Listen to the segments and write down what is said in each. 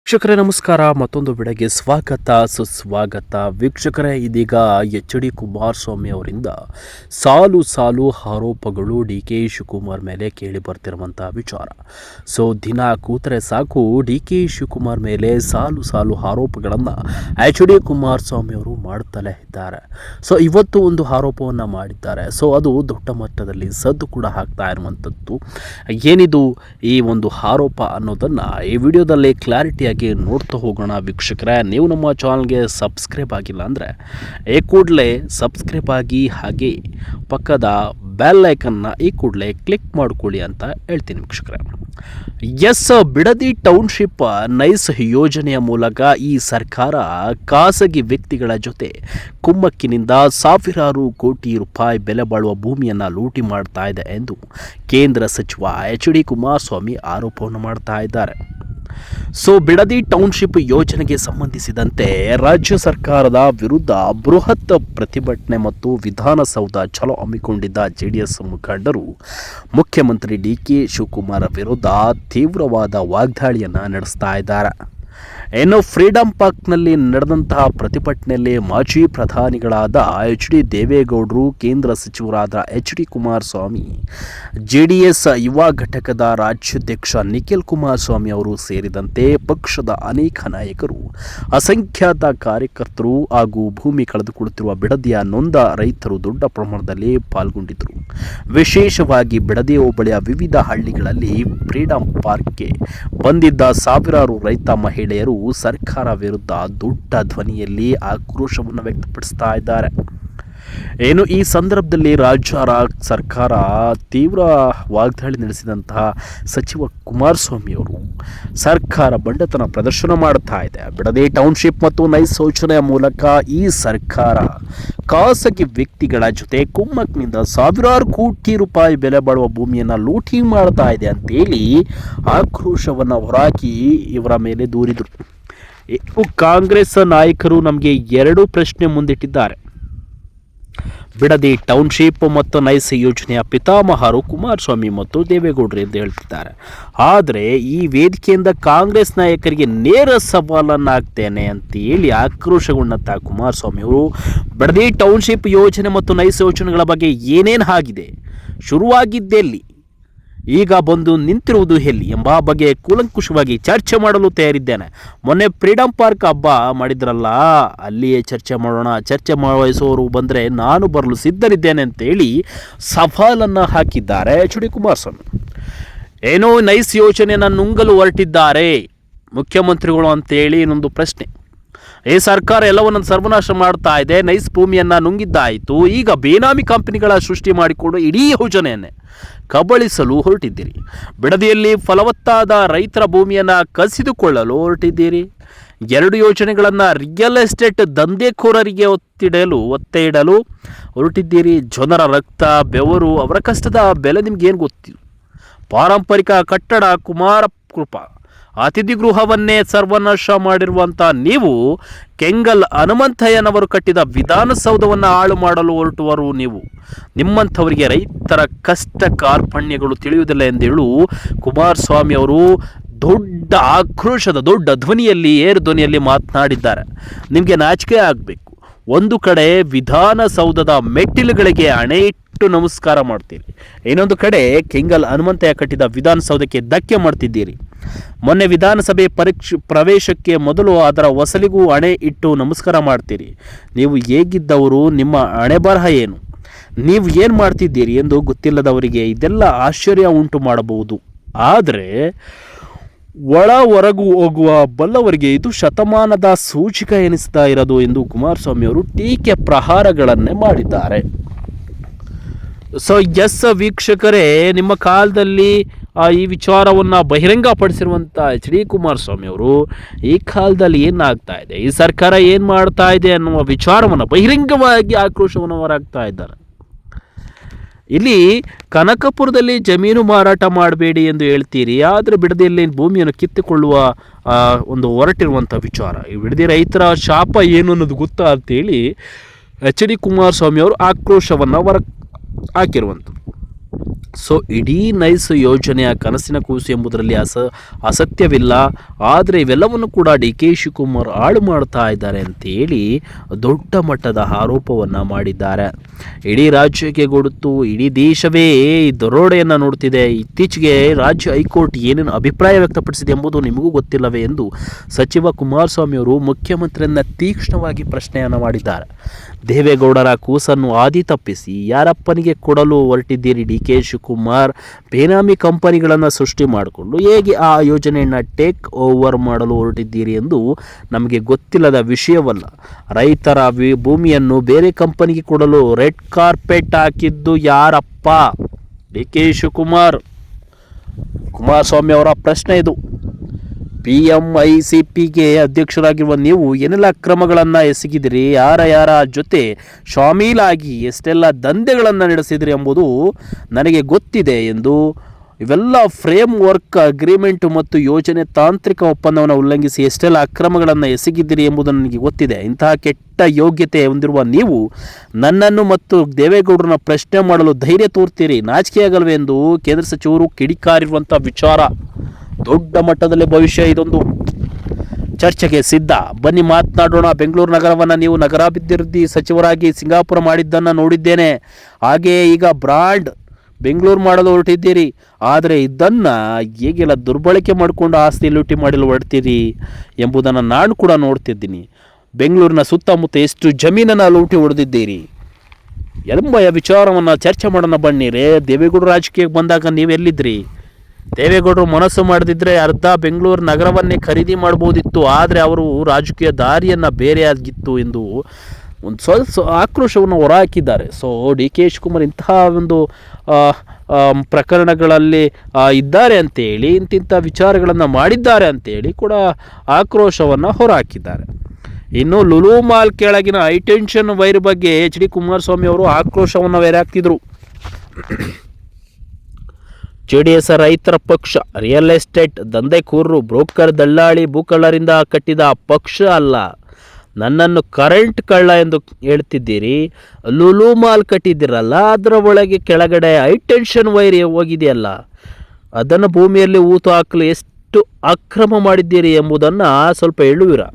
ವೀಕ್ಷಕರೇ ನಮಸ್ಕಾರ. ಮತ್ತೊಂದು ವಿಡಿಯೋಗೆ ಸ್ವಾಗತ ಸುಸ್ವಾಗತ. ವೀಕ್ಷಕರೇ, ಇದೀಗ ಎಚ್.ಡಿ. ಕುಮಾರಸ್ವಾಮಿ ಅವರಿಂದ ಸಾಲು ಸಾಲು ಆರೋಪಗಳು ಡಿ.ಕೆ. ಶಿವಕುಮಾರ್ ಮೇಲೆ ಕೇಳಿ ಬರ್ತಿರುವಂಥ ವಿಚಾರ. ದಿನ ಕೂತರೆ ಸಾಕು ಡಿ.ಕೆ. ಶಿವಕುಮಾರ್ ಮೇಲೆ ಸಾಲು ಸಾಲು ಆರೋಪಗಳನ್ನು ಎಚ್.ಡಿ. ಕುಮಾರಸ್ವಾಮಿ ಅವರು ಮಾಡ್ತಲೇ ಇದ್ದಾರೆ. ಇವತ್ತು ಒಂದು ಆರೋಪವನ್ನು ಮಾಡಿದ್ದಾರೆ. ಅದು ದೊಡ್ಡ ಮಟ್ಟದಲ್ಲಿ ಸದ್ದು ಕೂಡ ಆಗ್ತಾ ಇರುವಂಥದ್ದು. ಏನಿದು ಈ ಒಂದು ಆರೋಪ ಅನ್ನೋದನ್ನು ಈ ವಿಡಿಯೋದಲ್ಲಿ ಕ್ಲಾರಿಟಿಯಾಗಿ ನೋಡ್ತಾ ಹೋಗೋಣ. ವೀಕ್ಷಕರೇ, ನೀವು ನಮ್ಮ ಚಾನಲ್ಗೆ ಸಬ್ಸ್ಕ್ರೈಬ್ ಆಗಿಲ್ಲ ಅಂದರೆ ಈ ಕೂಡಲೇ ಸಬ್ಸ್ಕ್ರೈಬ್ ಆಗಿ, ಹಾಗೆ ಪಕ್ಕದ ಬೆಲ್ ಐಕನ್ನ ಈ ಕೂಡಲೇ ಕ್ಲಿಕ್ ಮಾಡಿಕೊಳ್ಳಿ ಅಂತ ಹೇಳ್ತೀನಿ. ವೀಕ್ಷಕರೇ, ಬಿಡದಿ ಟೌನ್ಶಿಪ್ ನೈಸ್ ಯೋಜನೆಯ ಮೂಲಕ ಈ ಸರ್ಕಾರ ಖಾಸಗಿ ವ್ಯಕ್ತಿಗಳ ಜೊತೆ ಕುಮ್ಮಕ್ಕಿನಿಂದ ಸಾವಿರಾರು ಕೋಟಿ ರೂಪಾಯಿ ಬೆಲೆ ಬಾಳುವ ಭೂಮಿಯನ್ನು ಲೂಟಿ ಮಾಡ್ತಾ ಇದೆ ಎಂದು ಕೇಂದ್ರ ಸಚಿವ ಎಚ್.ಡಿ. ಕುಮಾರಸ್ವಾಮಿ ಆರೋಪವನ್ನು ಮಾಡ್ತಾ ಇದ್ದಾರೆ. ಬಿಡದಿ ಟೌನ್ಶಿಪ್ ಯೋಜನೆಗೆ ಸಂಬಂಧಿಸಿದಂತೆ ರಾಜ್ಯ ಸರ್ಕಾರದ ವಿರುದ್ಧ ಬೃಹತ್ ಪ್ರತಿಭಟನೆ ಮತ್ತು ವಿಧಾನಸೌಧ ಚಲೋ ಹಮ್ಮಿಕೊಂಡಿದ್ದ ಜೆಡಿಎಸ್ ಮುಖಂಡರು ಮುಖ್ಯಮಂತ್ರಿ ಡಿ.ಕೆ. ಶಿವಕುಮಾರ್ ವಿರುದ್ಧ ತೀವ್ರವಾದ ವಾಗ್ದಾಳಿಯನ್ನು ನಡೆಸ್ತಾ ಇದ್ದಾರೆ. ಇನ್ನು ಫ್ರೀಡಂ ಪಾರ್ಕ್ನಲ್ಲಿ ನಡೆದಂತಹ ಪ್ರತಿಭಟನೆಯಲ್ಲಿ ಮಾಜಿ ಪ್ರಧಾನಿಗಳಾದ ಎಚ್.ಡಿ. ದೇವೇಗೌಡರು, ಕೇಂದ್ರ ಸಚಿವರಾದ ಎಚ್.ಡಿ. ಕುಮಾರಸ್ವಾಮಿ, ಜೆಡಿಎಸ್ ಯುವ ಘಟಕದ ರಾಜ್ಯಾಧ್ಯಕ್ಷ ನಿಖಿಲ್ ಕುಮಾರಸ್ವಾಮಿ ಅವರು ಸೇರಿದಂತೆ ಪಕ್ಷದ ಅನೇಕ ನಾಯಕರು, ಅಸಂಖ್ಯಾತ ಕಾರ್ಯಕರ್ತರು ಹಾಗೂ ಭೂಮಿ ಕಳೆದುಕೊಳ್ಳುತ್ತಿರುವ ಬಿಡದಿಯ ನೊಂದ ರೈತರು ದೊಡ್ಡ ಪ್ರಮಾಣದಲ್ಲಿ ಪಾಲ್ಗೊಂಡಿದ್ದರು. ವಿಶೇಷವಾಗಿ ಬಿಡದಿ ಹೋಬಳಿಯ ವಿವಿಧ ಹಳ್ಳಿಗಳಲ್ಲಿ ಫ್ರೀಡಂ ಪಾರ್ಕ್ಗೆ ಬಂದಿದ್ದ ಸಾವಿರಾರು ರೈತ ಮಹಿಳೆಯರು ಸರ್ಕಾರ ವಿರುದ್ಧ ದೊಡ್ಡ ಧ್ವನಿಯಲ್ಲಿ ಆಕ್ರೋಶವನ್ನು ವ್ಯಕ್ತಪಡಿಸ್ತಾ ಇದ್ದಾರೆ. ಈ ಸಂದರ್ಭದಲ್ಲಿ ರಾಜ್ಯ ಸರ್ಕಾರ ತೀವ್ರ ವಾಗ್ದಾಳಿ ನಡೆಸಿದಂತಹ ಸಚಿವ ಕುಮಾರಸ್ವಾಮಿ ಅವರು ಸರ್ಕಾರ ಬಂಡತನ ಪ್ರದರ್ಶನ ಮಾಡುತ್ತಾ ಇದೆ. ಬಿಡದಿ ಟೌನ್ಶಿಪ್ ಮತ್ತು ನೈಸ್ ಯೋಜನೆಯ ಮೂಲಕ ಈ ಸರ್ಕಾರ ಖಾಸಗಿ ವ್ಯಕ್ತಿಗಳ ಜೊತೆ ಕುಮ್ಮಕ್ನಿಂದ ಸಾವಿರಾರು ಕೋಟಿ ರೂಪಾಯಿ ಬೆಲೆ ಬಾಳುವ ಭೂಮಿಯನ್ನು ಲೂಟಿ ಮಾಡ್ತಾ ಇದೆ ಅಂತೇಳಿ ಆಕ್ರೋಶವನ್ನು ಹೊರಹಾಕಿ ಇವರ ಮೇಲೆ ದೂರಿದರು. ಕಾಂಗ್ರೆಸ್ ನಾಯಕರು ನಮಗೆ ಎರಡು ಪ್ರಶ್ನೆ ಮುಂದಿಟ್ಟಿದ್ದಾರೆ. ಬಿಡದಿ ಟೌನ್ಶಿಪ್ ಮತ್ತು ನೈಸ್ ಯೋಜನೆಯ ಪಿತಾಮಹರು ಕುಮಾರಸ್ವಾಮಿ ಮತ್ತು ದೇವೇಗೌಡರು ಎಂದು ಹೇಳ್ತಿದ್ದಾರೆ. ಆದರೆ ಈ ವೇದಿಕೆಯಿಂದ ಕಾಂಗ್ರೆಸ್ ನಾಯಕರಿಗೆ ನೇರ ಸವಾಲನ್ನು ಹಾಕ್ತೇನೆ ಅಂತ ಹೇಳಿ ಆಕ್ರೋಶಗೊಂಡಂಥ ಕುಮಾರಸ್ವಾಮಿ ಅವರು ಬಿಡದಿ ಟೌನ್ಶಿಪ್ ಯೋಜನೆ ಮತ್ತು ನೈಸ್ ಯೋಜನೆಗಳ ಬಗ್ಗೆ ಏನೇನು ಆಗಿದೆ, ಶುರುವಾಗಿದ್ದೆಲ್ಲಿ, ಈಗ ಬಂದು ನಿಂತಿರುವುದು ಎಲ್ಲಿ ಎಂಬ ಬಗ್ಗೆ ಕೂಲಂಕುಷವಾಗಿ ಚರ್ಚೆ ಮಾಡಲು ತಯಾರಿದ್ದೇನೆ. ಮೊನ್ನೆ ಫ್ರೀಡಂ ಪಾರ್ಕ್ ಹಬ್ಬ ಮಾಡಿದ್ರಲ್ಲ, ಅಲ್ಲಿಯೇ ಚರ್ಚೆ ಮಾಡೋಣ. ಚರ್ಚೆ ವಹಿಸುವವರು ಬಂದರೆ ನಾನು ಬರಲು ಸಿದ್ಧರಿದ್ದೇನೆ ಅಂತೇಳಿ ಸವಾಲನ್ನು ಹಾಕಿದ್ದಾರೆ ಎಚ್.ಡಿ. ಕುಮಾರಸ್ವಾಮಿ. ನೈಸ್ ಯೋಜನೆಯನ್ನು ನುಂಗಲು ಹೊರಟಿದ್ದಾರೆ ಮುಖ್ಯಮಂತ್ರಿಗಳು ಅಂತೇಳಿ ಇನ್ನೊಂದು ಪ್ರಶ್ನೆ. ಈ ಸರ್ಕಾರ ಎಲ್ಲವನ್ನು ಸರ್ವನಾಶ ಮಾಡ್ತಾ ಇದೆ. ನೈಸ್ ಭೂಮಿಯನ್ನು ನುಂಗಿದ್ದಾಯಿತು. ಈಗ ಬೇನಾಮಿ ಕಂಪನಿಗಳ ಸೃಷ್ಟಿ ಮಾಡಿಕೊಂಡು ಇಡೀ ಯೋಜನೆಯನ್ನೇ ಕಬಳಿಸಲು ಹೊರಟಿದ್ದೀರಿ. ಬಿಡದಿಯಲ್ಲಿ ಫಲವತ್ತಾದ ರೈತರ ಭೂಮಿಯನ್ನು ಕಸಿದುಕೊಳ್ಳಲು ಹೊರಟಿದ್ದೀರಿ. ಎರಡು ಯೋಜನೆಗಳನ್ನು ರಿಯಲ್ ಎಸ್ಟೇಟ್ ದಂಧೆಕೋರರಿಗೆ ಒತ್ತೆ ಇಡಲು ಹೊರಟಿದ್ದೀರಿ. ಜನರ ರಕ್ತ, ಬೆವರು, ಅವರ ಕಷ್ಟದ ಬೆಲೆ ನಿಮ್ಗೇನು ಗೊತ್ತು? ಪಾರಂಪರಿಕ ಕಟ್ಟಡ ಕುಮಾರ ಕೃಪಾ ಅತಿಥಿ ಗೃಹವನ್ನೇ ಸರ್ವನಾಶ ಮಾಡಿರುವಂಥ ನೀವು ಕೆಂಗಲ್ ಹನುಮಂತಯ್ಯನವರು ಕಟ್ಟಿದ ವಿಧಾನಸೌಧವನ್ನು ಹಾಳು ಮಾಡಲು ಹೊರಟುವರು. ನಿಮ್ಮಂಥವರಿಗೆ ರೈತರ ಕಷ್ಟ ಕಾರ್ಪಣ್ಯಗಳು ತಿಳಿಯುವುದಿಲ್ಲ ಎಂದೇಳು ಕುಮಾರಸ್ವಾಮಿ ಅವರು ದೊಡ್ಡ ಆಕ್ರೋಶದ ದೊಡ್ಡ ಧ್ವನಿಯಲ್ಲಿ ಏರು ಧ್ವನಿಯಲ್ಲಿ ಮಾತನಾಡಿದ್ದಾರೆ. ನಿಮಗೆ ನಾಚಿಕೆ ಆಗಬೇಕು. ಒಂದು ಕಡೆ ವಿಧಾನಸೌಧದ ಮೆಟ್ಟಿಲುಗಳಿಗೆ ಹಣೆ ಇಟ್ಟು ನಮಸ್ಕಾರ ಮಾಡ್ತೀರಿ, ಇನ್ನೊಂದು ಕಡೆ ಕೆಂಗಲ್ ಹನುಮಂತಯ್ಯ ಕಟ್ಟಿದ ವಿಧಾನಸೌಧಕ್ಕೆ ಧಕ್ಕೆ ಮಾಡ್ತಿದ್ದೀರಿ. ಮೊನ್ನೆ ವಿಧಾನಸಭೆ ಪ್ರವೇಶಕ್ಕೆ ಮೊದಲು ಅದರ ಹೊಸಲಿಗೂ ಹಣೆ ಇಟ್ಟು ನಮಸ್ಕಾರ ಮಾಡ್ತೀರಿ. ನೀವು ಹೇಗಿದ್ದವರು? ನಿಮ್ಮ ಹಣೆ ಬರಹ ಏನು? ನೀವು ಏನು ಮಾಡ್ತಿದ್ದೀರಿ ಎಂದು ಗೊತ್ತಿಲ್ಲದವರಿಗೆ ಇದೆಲ್ಲ ಆಶ್ಚರ್ಯ ಉಂಟು ಮಾಡಬಹುದು. ಆದರೆ ಹೊರಗು ಹೋಗುವ ಬಲ್ಲವರಿಗೆ ಇದು ಶತಮಾನದ ಸೂಚಿಕ ಎನಿಸ್ತಾ ಇರೋದು ಎಂದು ಕುಮಾರಸ್ವಾಮಿ ಅವರು ಟೀಕೆ ಪ್ರಹಾರಗಳನ್ನೇ ಮಾಡಿದ್ದಾರೆ. ವೀಕ್ಷಕರೇ, ನಿಮ್ಮ ಕಾಲದಲ್ಲಿ ಈ ವಿಚಾರವನ್ನು ಬಹಿರಂಗಪಡಿಸಿರುವಂಥ ಎಚ್.ಡಿ. ಕುಮಾರಸ್ವಾಮಿ ಅವರು ಈ ಕಾಲದಲ್ಲಿ ಏನಾಗ್ತಾ ಇದೆ, ಈ ಸರ್ಕಾರ ಏನು ಮಾಡ್ತಾ ಇದೆ ಅನ್ನುವ ವಿಚಾರವನ್ನು ಬಹಿರಂಗವಾಗಿ ಆಕ್ರೋಶವನ್ನು ಹೊರಹಾಕ್ತಾ ಇದ್ದಾರೆ. ಇಲ್ಲಿ ಕನಕಪುರದಲ್ಲಿ ಜಮೀನು ಮಾರಾಟ ಮಾಡಬೇಡಿ ಎಂದು ಹೇಳ್ತೀರಿ, ಆದರೆ ಬಿಡದಿಯಲ್ಲಿ ಭೂಮಿಯನ್ನು ಕಿತ್ತುಕೊಳ್ಳುವ ಒಂದು ಹೊರಟಿರುವಂಥ ವಿಚಾರ, ಈ ಬಿಡದಿ ರೈತರ ಶಾಪ ಏನು ಅನ್ನೋದು ಗೊತ್ತಾ ಅಂತೇಳಿ ಎಚ್.ಡಿ. ಕುಮಾರಸ್ವಾಮಿ ಅವರು ಆಕ್ರೋಶವನ್ನು ಹಾಕಿರುವಂಥದ್ದು. ಸೊ ಇಡೀ ನೈಸ್ ಯೋಜನೆಯ ಕನಸಿನ ಕೂಸು ಎಂಬುದರಲ್ಲಿ ಅಸತ್ಯವಿಲ್ಲ. ಆದರೆ ಇವೆಲ್ಲವನ್ನು ಕೂಡ ಡಿ ಕೆ ಶಿವಕುಮಾರ್ ಹಾಳು ಮಾಡ್ತಾ ಇದ್ದಾರೆ ಅಂತೇಳಿ ದೊಡ್ಡ ಮಟ್ಟದ ಆರೋಪವನ್ನು ಮಾಡಿದ್ದಾರೆ. ಇಡೀ ರಾಜ್ಯಕ್ಕೆ ಗೊತ್ತು, ಇಡೀ ದೇಶವೇ ಈ ದರೋಡೆಯನ್ನು ನೋಡ್ತಿದೆ. ಇತ್ತೀಚೆಗೆ ರಾಜ್ಯ ಹೈಕೋರ್ಟ್ ಏನೇನು ಅಭಿಪ್ರಾಯ ವ್ಯಕ್ತಪಡಿಸಿದೆ ಎಂಬುದು ನಿಮಗೂ ಗೊತ್ತಿಲ್ಲವೇ ಎಂದು ಸಚಿವ ಕುಮಾರಸ್ವಾಮಿ ಅವರು ಮುಖ್ಯಮಂತ್ರಿಯನ್ನ ತೀಕ್ಷ್ಣವಾಗಿ ಪ್ರಶ್ನೆಯನ್ನು ಮಾಡಿದ್ದಾರೆ. ದೇವೇಗೌಡರ ಕೂಸನ್ನು ಹಾದಿ ತಪ್ಪಿಸಿ ಯಾರಪ್ಪನಿಗೆ ಕೊಡಲು ಹೊರಟಿದ್ದೀರಿ ಡಿ ಕೆ ಶಿವಕುಮಾರ್? ಬೇನಾಮಿ ಕಂಪನಿಗಳನ್ನು ಸೃಷ್ಟಿ ಮಾಡಿಕೊಂಡು ಹೇಗೆ ಆ ಯೋಜನೆಯನ್ನು ಟೇಕ್ ಓವರ್ ಮಾಡಲು ಹೊರಟಿದ್ದೀರಿ ಎಂದು ನಮಗೆ ಗೊತ್ತಿಲ್ಲದ ವಿಷಯವಲ್ಲ. ರೈತರ ಭೂಮಿಯನ್ನು ಬೇರೆ ಕಂಪನಿಗೆ ಕೊಡಲು ರೆಡ್ ಕಾರ್ಪೆಟ್ ಹಾಕಿದ್ದು ಯಾರಪ್ಪ? D K Shivakumar. ಕುಮಾರಸ್ವಾಮಿ ಅವರ ಪ್ರಶ್ನೆ ಇದು. PMICPಗೆ ಅಧ್ಯಕ್ಷರಾಗಿರುವ ನೀವು ಏನೆಲ್ಲ ಅಕ್ರಮಗಳನ್ನು ಎಸಗಿದಿರಿ, ಯಾರ ಜೊತೆ ಶಾಮೀಲಾಗಿ ಎಷ್ಟೆಲ್ಲ ದಂಧೆಗಳನ್ನು ನಡೆಸಿದಿರಿ ಎಂಬುದು ನನಗೆ ಗೊತ್ತಿದೆ ಎಂದು ಇವೆಲ್ಲ ಫ್ರೇಮ್ ವರ್ಕ್ ಅಗ್ರಿಮೆಂಟ್ ಮತ್ತು ಯೋಜನೆ ತಾಂತ್ರಿಕ ಒಪ್ಪಂದವನ್ನು ಉಲ್ಲಂಘಿಸಿ ಎಷ್ಟೆಲ್ಲ ಅಕ್ರಮಗಳನ್ನು ಎಸಗಿದ್ದೀರಿ ಎಂಬುದು ನನಗೆ ಗೊತ್ತಿದೆ. ಇಂತಹ ಕೆಟ್ಟ ಯೋಗ್ಯತೆ ಹೊಂದಿರುವ ನೀವು ನನ್ನನ್ನು ಮತ್ತು ದೇವೇಗೌಡರನ್ನ ಪ್ರಶ್ನೆ ಮಾಡಲು ಧೈರ್ಯ ತೋರ್ತೀರಿ, ನಾಚಿಕೆಯಾಗಲ್ವೇ ಎಂದು ಕೇಂದ್ರ ಸಚಿವರು ಕಿಡಿಕಾರಿರುವಂಥ ವಿಚಾರ. ದೊಡ್ಡ ಮಟ್ಟದಲ್ಲಿ ಭವಿಷ್ಯ ಇದೊಂದು ಚರ್ಚೆಗೆ ಸಿದ್ಧ. ಬನ್ನಿ ಮಾತನಾಡೋಣ. ಬೆಂಗಳೂರು ನಗರವನ್ನು ನೀವು ನಗರಾಭಿವೃದ್ಧಿ ಸಚಿವರಾಗಿ ಸಿಂಗಾಪುರ ಮಾಡಿದ್ದನ್ನು ನೋಡಿದ್ದೇನೆ. ಹಾಗೆಯೇ ಈಗ ಬ್ರಾಂಡ್ ಬೆಂಗಳೂರು ಮಾಡಲು ಹೊರಟಿದ್ದೀರಿ. ಆದರೆ ಇದನ್ನು ಹೇಗೆಲ್ಲ ದುರ್ಬಳಕೆ ಮಾಡಿಕೊಂಡು ಆಸ್ತಿ ಲೂಟಿ ಮಾಡಲು ಹೊರಡ್ತೀರಿ ಎಂಬುದನ್ನು ನಾನು ಕೂಡ ನೋಡ್ತಿದ್ದೀನಿ. ಬೆಂಗಳೂರಿನ ಸುತ್ತಮುತ್ತ ಎಷ್ಟು ಜಮೀನನ್ನು ಲೂಟಿ ಹೊಡೆದಿದ್ದೀರಿ ಎಂಬ ವಿಚಾರವನ್ನು ಚರ್ಚೆ ಮಾಡೋಣ ಬನ್ನಿರೇ. ದೇವೇಗೌಡರು ರಾಜಕೀಯಕ್ಕೆ ಬಂದಾಗ ನೀವೆಲ್ಲಿದ್ರಿ? ದೇವೇಗೌಡರು ಮನಸ್ಸು ಮಾಡದಿದ್ದರೆ ಅರ್ಧ ಬೆಂಗಳೂರು ನಗರವನ್ನೇ ಖರೀದಿ ಮಾಡ್ಬೋದಿತ್ತು. ಆದರೆ ಅವರು ರಾಜಕೀಯ ದಾರಿಯನ್ನು ಬೇರೆಯಾಗಿತ್ತು ಎಂದು ಒಂದು ಸ್ವಲ್ಪ ಆಕ್ರೋಶವನ್ನು ಹೊರಹಾಕಿದ್ದಾರೆ. ಸೊ ಡಿ ಕೆ ಶಿವಕುಮಾರ್ ಇಂತಹ ಒಂದು ಪ್ರಕರಣಗಳಲ್ಲಿ ಇದ್ದಾರೆ ಅಂತೇಳಿ, ಇಂತಿಂಥ ವಿಚಾರಗಳನ್ನು ಮಾಡಿದ್ದಾರೆ ಅಂತೇಳಿ ಕೂಡ ಆಕ್ರೋಶವನ್ನು ಹೊರಹಾಕಿದ್ದಾರೆ. ಇನ್ನು ಲುಲು ಮಾಲ್ ಕೆಳಗಿನ ಹೈಟೆನ್ಷನ್ ವೈರ್ ಬಗ್ಗೆ HD ಕುಮಾರಸ್ವಾಮಿ ಅವರು ಆಕ್ರೋಶವನ್ನು ಹೊರಹಾಕ್ತಿದ್ರು. JDS ರೈತರ ಪಕ್ಷ ರಿಯಲ್ ಎಸ್ಟೇಟ್ ದಂಧೆಕೋರರು, ಬ್ರೋಕರ್, ದಳ್ಳಾಳಿ, ಭೂಕಳ್ಳರಿಂದ ಕಟ್ಟಿದ ಪಕ್ಷ ಅಲ್ಲ. ನನ್ನನ್ನು ಕರೆಂಟ್ ಕಳ್ಳ ಎಂದು ಹೇಳ್ತಿದ್ದೀರಿ. ಲುಲು ಮಾಲ್ ಕಟ್ಟಿದ್ದೀರಲ್ಲ, ಅದರ ಒಳಗೆ ಕೆಳಗಡೆ ಹೈಟೆನ್ಷನ್ ವೈರ್ ಹೋಗಿದೆಯಲ್ಲ, ಅದನ್ನು ಭೂಮಿಯಲ್ಲಿ ಊತು ಹಾಕಲು ಎಷ್ಟು ಅಕ್ರಮ ಮಾಡಿದ್ದೀರಿ ಎಂಬುದನ್ನು ಸ್ವಲ್ಪ ಹೇಳುವಿರ?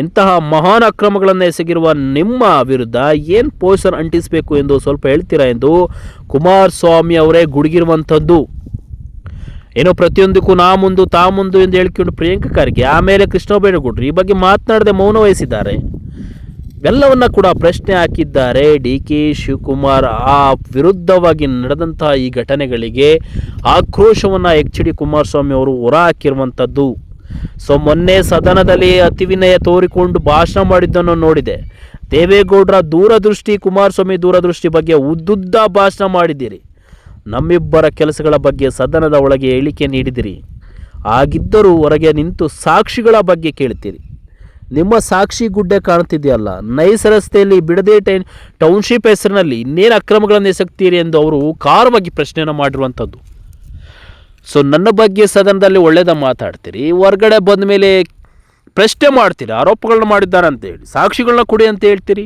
ಇಂತಹ ಮಹಾನ್ ಅಕ್ರಮಗಳನ್ನು ಎಸಗಿರುವ ನಿಮ್ಮ ವಿರುದ್ಧ ಏನು ಪೋಷನ್ ಅಂಟಿಸಬೇಕು ಎಂದು ಸ್ವಲ್ಪ ಹೇಳ್ತೀರಾ ಎಂದು ಕುಮಾರಸ್ವಾಮಿ ಅವರೇ ಗುಡುಗಿರುವಂಥದ್ದು. ಏನೋ ಪ್ರತಿಯೊಂದಕ್ಕೂ ನಾ ಮುಂದು ತಾ ಮುಂದು ಎಂದು ಹೇಳಿಕೊಂಡು ಪ್ರಿಯಾಂಕ ಖರ್ಗೆ, ಆಮೇಲೆ ಕೃಷ್ಣ ಬೈರೇಗೌಡರು ಈ ಬಗ್ಗೆ ಮಾತನಾಡದೆ ಮೌನ ವಹಿಸಿದ್ದಾರೆ. ಎಲ್ಲವನ್ನ ಕೂಡ ಪ್ರಶ್ನೆ ಹಾಕಿದ್ದಾರೆ. ಡಿ ಕೆ ಶಿವಕುಮಾರ್ ಆ ವಿರುದ್ಧವಾಗಿ ನಡೆದಂತಹ ಈ ಘಟನೆಗಳಿಗೆ ಆಕ್ರೋಶವನ್ನು HD ಕುಮಾರಸ್ವಾಮಿ ಅವರು ಹೊರ ಹಾಕಿರುವಂಥದ್ದು. ಸೊ ಮೊನ್ನೆ ಸದನದಲ್ಲಿ ಅತಿವಿನಯ ತೋರಿಕೊಂಡು ಭಾಷಣ ಮಾಡಿದ್ದನ್ನು ನೋಡಿದೆ. ದೇವೇಗೌಡರ ದೂರದೃಷ್ಟಿ, ಕುಮಾರಸ್ವಾಮಿ ದೂರದೃಷ್ಟಿ ಬಗ್ಗೆ ಉದ್ದುದ್ದ ಭಾಷಣ ಮಾಡಿದ್ದೀರಿ. ನಮ್ಮಿಬ್ಬರ ಕೆಲಸಗಳ ಬಗ್ಗೆ ಸದನದ ಒಳಗೆ ಹೇಳಿಕೆ ನೀಡಿದಿರಿ. ಆಗಿದ್ದರೂ ಹೊರಗೆ ನಿಂತು ಸಾಕ್ಷಿಗಳ ಬಗ್ಗೆ ಕೇಳ್ತೀರಿ. ನಿಮ್ಮ ಸಾಕ್ಷಿ ಗುಡ್ಡೆ ಕಾಣ್ತಿದೆಯಲ್ಲ, ನೈಸ್ ರಸ್ತೆಯಲ್ಲಿ ಬಿಡದೆ ಟೌನ್ಶಿಪ್ ಹೆಸರಿನಲ್ಲಿ ಇನ್ನೇನು ಅಕ್ರಮಗಳನ್ನು ಎಸಗ್ತೀರಿ ಎಂದು ಅವರು ಖಾರವಾಗಿ ಪ್ರಶ್ನೆಯನ್ನು ಮಾಡಿರುವಂಥದ್ದು. ಸೊ ನನ್ನ ಬಗ್ಗೆ ಸದನದಲ್ಲಿ ಒಳ್ಳೆಯದ ಮಾತಾಡ್ತೀರಿ, ಹೊರಗಡೆ ಬಂದ ಮೇಲೆ ಪ್ರಶ್ನೆ ಮಾಡ್ತೀರಿ, ಆರೋಪಗಳನ್ನ ಮಾಡಿದ್ದಾರೆ ಅಂತೇಳಿ ಸಾಕ್ಷಿಗಳನ್ನ ಕೊಡಿ ಅಂತ ಹೇಳ್ತೀರಿ.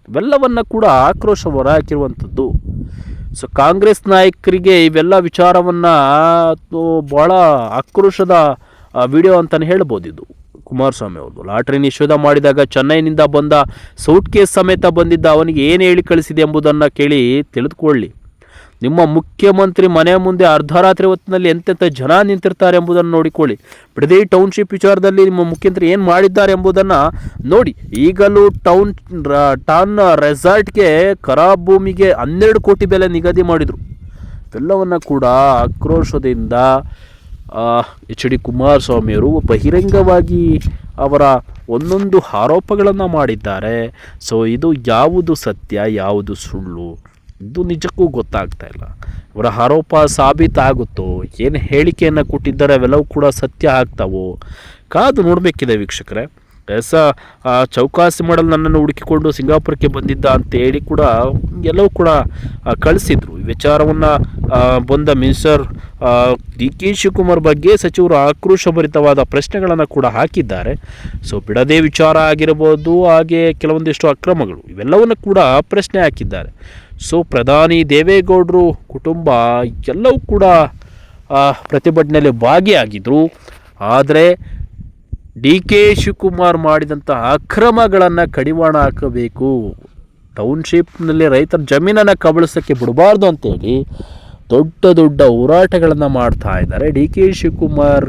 ಇವೆಲ್ಲವನ್ನು ಕೂಡ ಆಕ್ರೋಶ ಹೊರ ಹಾಕಿರುವಂಥದ್ದು. ಸೊ ಕಾಂಗ್ರೆಸ್ ನಾಯಕರಿಗೆ ಇವೆಲ್ಲ ವಿಚಾರವನ್ನು ಭಾಳ ಆಕ್ರೋಶದ ವಿಡಿಯೋ ಅಂತಲೇ ಹೇಳ್ಬೋದು ಇದು. ಕುಮಾರಸ್ವಾಮಿ ಅವ್ರದ್ದು ಲಾಟ್ರಿ ನಿಷೇಧ ಮಾಡಿದಾಗ ಚೆನ್ನೈನಿಂದ ಬಂದ ಸೂಟ್ ಕೇಸ್ ಸಮೇತ ಬಂದಿದ್ದ ಅವನಿಗೆ ಏನು ಹೇಳಿ ಕಳಿಸಿದೆ ಎಂಬುದನ್ನು ಕೇಳಿ ತಿಳಿದುಕೊಳ್ಳಿ. ನಿಮ್ಮ ಮುಖ್ಯಮಂತ್ರಿ ಮನೆ ಮುಂದೆ ಅರ್ಧರಾತ್ರಿ ಹೊತ್ತಿನಲ್ಲಿ ಎಂತೆಂಥ ಜನ ನಿಂತಿರ್ತಾರೆ ಎಂಬುದನ್ನು ನೋಡಿಕೊಳ್ಳಿ. ಬಿಡದಿ ಟೌನ್ಶಿಪ್ ವಿಚಾರದಲ್ಲಿ ನಿಮ್ಮ ಮುಖ್ಯಮಂತ್ರಿ ಏನು ಮಾಡಿದ್ದಾರೆ ಎಂಬುದನ್ನು ನೋಡಿ. ಈಗಲೂ ಟಾನ್ ರೆಸಾರ್ಟ್ಗೆ ಖರಾಬ್ ಭೂಮಿಗೆ 12 ಕೋಟಿ ಬೆಲೆ ನಿಗದಿ ಮಾಡಿದರು. ಇವೆಲ್ಲವನ್ನು ಕೂಡ ಆಕ್ರೋಶದಿಂದ HD ಕುಮಾರಸ್ವಾಮಿಯವರು ಬಹಿರಂಗವಾಗಿ ಅವರ ಒಂದೊಂದು ಆರೋಪಗಳನ್ನು ಮಾಡಿದ್ದಾರೆ. ಸೊ ಇದು ಯಾವುದು ಸತ್ಯ, ಯಾವುದು ಸುಳ್ಳು, ಇದು ನಿಜಕ್ಕೂ ಗೊತ್ತಾಗ್ತಾ ಇಲ್ಲ. ಅವರ ಆರೋಪ ಸಾಬೀತಾಗುತ್ತೋ, ಏನು ಹೇಳಿಕೆಯನ್ನು ಕೊಟ್ಟಿದ್ದಾರೆ ಅವೆಲ್ಲವೂ ಕೂಡ ಸತ್ಯ ಆಗ್ತಾವೋ ಕಾದು ನೋಡಬೇಕಿದೆ ವೀಕ್ಷಕರೇ. ಚೌಕಾಸಿ ಮಾಡಲು ನನ್ನನ್ನು ಹುಡುಕಿಕೊಂಡು ಸಿಂಗಾಪುರಕ್ಕೆ ಬಂದಿದ್ದ ಅಂತೇಳಿ ಕೂಡ ಎಲ್ಲವೂ ಕೂಡ ಕಳಿಸಿದ್ರು. ಈ ವಿಚಾರವನ್ನು ಬಂದ ಮಿನಿಸ್ಟರ್ ಡಿ ಕೆ ಶಿವಕುಮಾರ್ ಬಗ್ಗೆ ಸಚಿವರು ಆಕ್ರೋಶಭರಿತವಾದ ಪ್ರಶ್ನೆಗಳನ್ನು ಕೂಡ ಹಾಕಿದ್ದಾರೆ. ಸೊ ಬಿಡದೆ ವಿಚಾರ ಆಗಿರ್ಬೋದು, ಹಾಗೆ ಕೆಲವೊಂದಿಷ್ಟು ಅಕ್ರಮಗಳು ಇವೆಲ್ಲವನ್ನು ಕೂಡ ಪ್ರಶ್ನೆ ಹಾಕಿದ್ದಾರೆ. ಸೊ ಪ್ರಧಾನಿ ದೇವೇಗೌಡರು ಕುಟುಂಬ ಎಲ್ಲವೂ ಕೂಡ ಪ್ರತಿಭಟನೆಯಲ್ಲಿ ಭಾಗಿಯಾಗಿದ್ದರು. ಆದರೆ ಡಿ ಕೆ ಶಿವಕುಮಾರ್ ಮಾಡಿದಂಥ ಅಕ್ರಮಗಳನ್ನು ಕಡಿವಾಣ ಹಾಕಬೇಕು, ಟೌನ್ಶಿಪ್ನಲ್ಲಿ ರೈತರ ಜಮೀನನ್ನು ಕಬಳಿಸೋಕ್ಕೆ ಬಿಡಬಾರ್ದು ಅಂತೇಳಿ ದೊಡ್ಡ ದೊಡ್ಡ ಹೋರಾಟಗಳನ್ನು ಮಾಡ್ತಾ ಇದ್ದಾರೆ. ಡಿ ಕೆ ಶಿವಕುಮಾರ್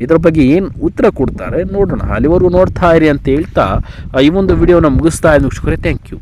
ಇದರ ಬಗ್ಗೆ ಏನು ಉತ್ತರ ಕೊಡ್ತಾರೆ ನೋಡೋಣ. ಅಲ್ಲಿವರೆಗೂ ನೋಡ್ತಾ ಇರಿ ಅಂತ ಹೇಳ್ತಾ ಈ ಒಂದು ವಿಡಿಯೋನ ಮುಗಿಸ್ತಾ ಇದ್ದೀನಿ ವೀಕ್ಷಕರೇ. Thank you.